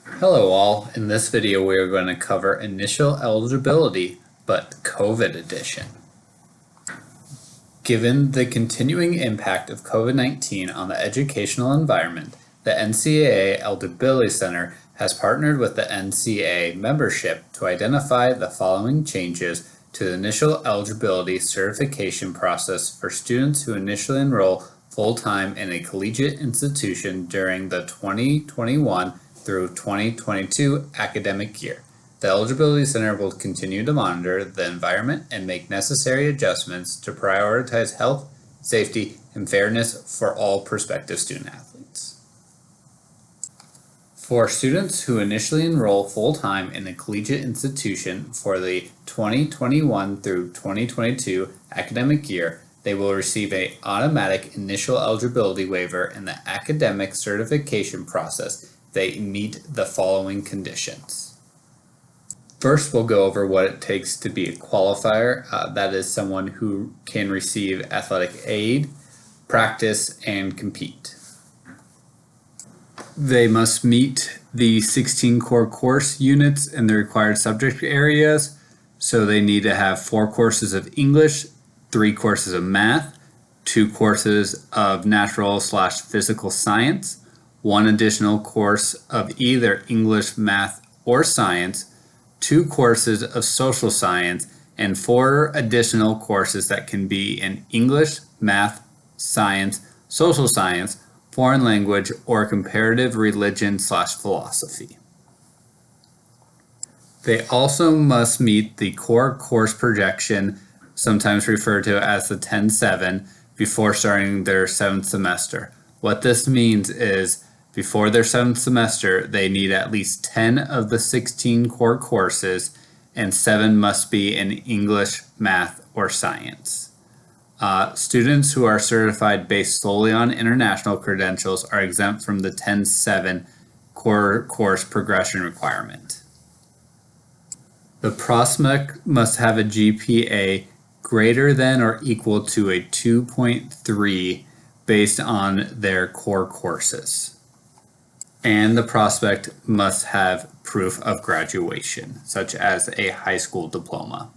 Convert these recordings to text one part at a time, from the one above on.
Hello all, in this video we are going to cover initial eligibility, but COVID edition. Given the continuing impact of COVID-19 on the educational environment, the NCAA Eligibility Center has partnered with the NCAA membership to identify the following changes to the initial eligibility certification process for students who initially enroll full-time in a collegiate institution during the 2021 through 2022 academic year. The Eligibility Center will continue to monitor the environment and make necessary adjustments to prioritize health, safety, and fairness for all prospective student athletes. For students who initially enroll full-time in a collegiate institution for the 2021 through 2022 academic year, they will receive an automatic initial eligibility waiver in the academic certification process. They meet the following conditions. First, we'll go over what it takes to be a qualifier. That is someone who can receive athletic aid, practice, and compete. They must meet the 16 core course units in the required subject areas. So they need to have 4 courses of English, 3 courses of math, 2 courses of natural/physical science, 1 additional course of either English, math, or science, 2 courses of social science, and 4 additional courses that can be in English, math, science, social science, foreign language, or comparative religion/philosophy. They also must meet the core course projection, sometimes referred to as the 10-7, before starting their 7th semester. What this means is before their 7th semester, they need at least 10 of the 16 core courses, and 7 must be in English, math, or science. Students who are certified based solely on international credentials are exempt from the 10-7 core course progression requirement. The prospect must have a GPA greater than or equal to a 2.3 based on their core courses. And the prospect must have proof of graduation, such as a high school diploma.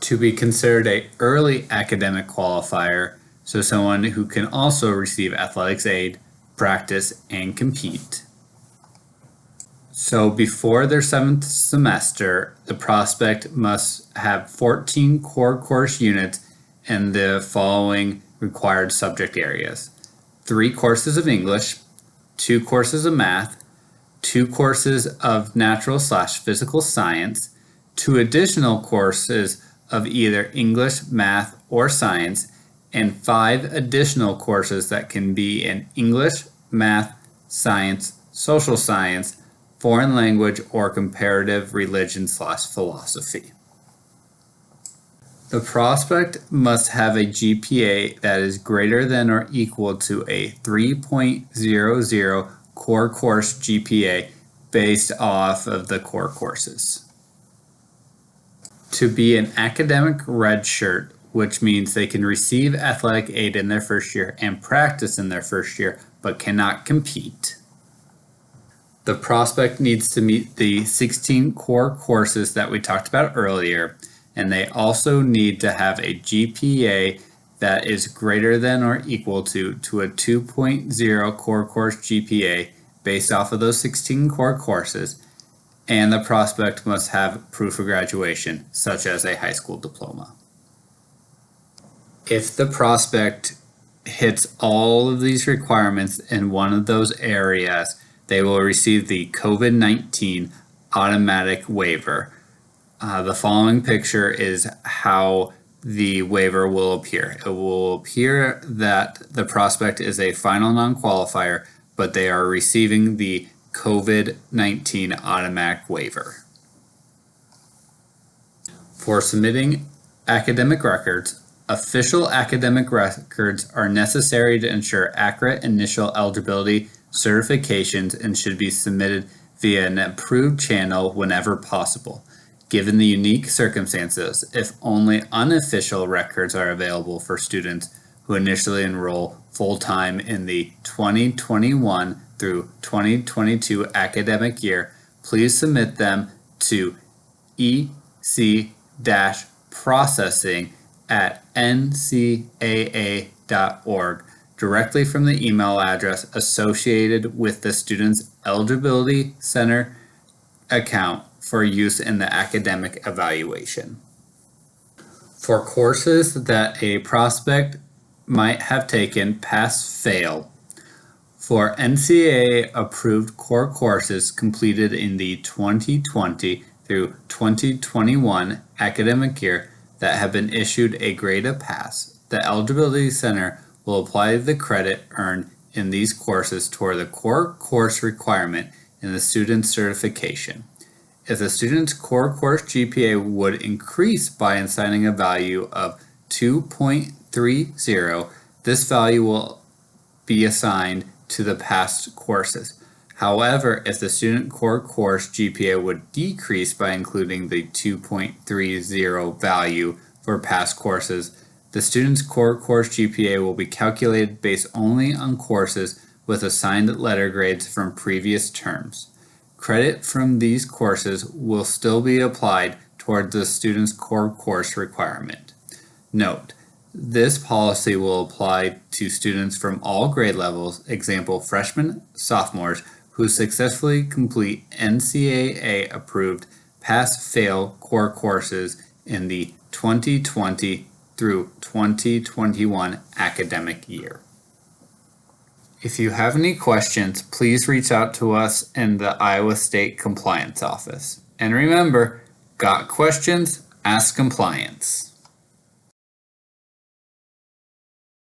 To be considered an early academic qualifier, so someone who can also receive athletics aid, practice, and compete. So before their 7th semester, the prospect must have 14 core course units in the following required subject areas: 3 courses of English, 2 courses of math, 2 courses of natural/physical science, 2 additional courses of either English, math, or science, and 5 additional courses that can be in English, math, science, social science, foreign language, or comparative religion/philosophy. The prospect must have a GPA that is greater than or equal to a 3.00 core course GPA based off of the core courses. To be an academic redshirt, which means they can receive athletic aid in their first year and practice in their first year, but cannot compete. The prospect needs to meet the 16 core courses that we talked about earlier, and they also need to have a GPA that is greater than or equal to a 2.0 core course GPA based off of those 16 core courses, and the prospect must have proof of graduation, such as a high school diploma. If the prospect hits all of these requirements in one of those areas, they will receive the COVID-19 automatic waiver. The following picture is how the waiver will appear. It will appear that the prospect is a final non-qualifier, but they are receiving the COVID-19 automatic waiver. For submitting academic records, official academic records are necessary to ensure accurate initial eligibility certifications and should be submitted via an approved channel whenever possible. Given the unique circumstances, if only unofficial records are available for students who initially enroll full-time in the 2021 through 2022 academic year, please submit them to ec-processing@ncaa.org directly from the email address associated with the student's Eligibility Center account for use in the academic evaluation. For courses that a prospect might have taken pass-fail, for NCAA approved core courses completed in the 2020 through 2021 academic year that have been issued a grade of pass, the Eligibility Center will apply the credit earned in these courses toward the core course requirement in the student's certification. If the student's core course GPA would increase by assigning a value of 2.30, this value will be assigned to the past courses. However, if the student core course GPA would decrease by including the 2.30 value for past courses, the student's core course GPA will be calculated based only on courses with assigned letter grades from previous terms. Credit from these courses will still be applied toward the student's core course requirement. Note, this policy will apply to students from all grade levels, example freshmen, sophomores, who successfully complete NCAA approved pass-fail core courses in the 2020 through 2021 academic year. If you have any questions, please reach out to us in the Iowa State Compliance Office. And remember, got questions? Ask compliance.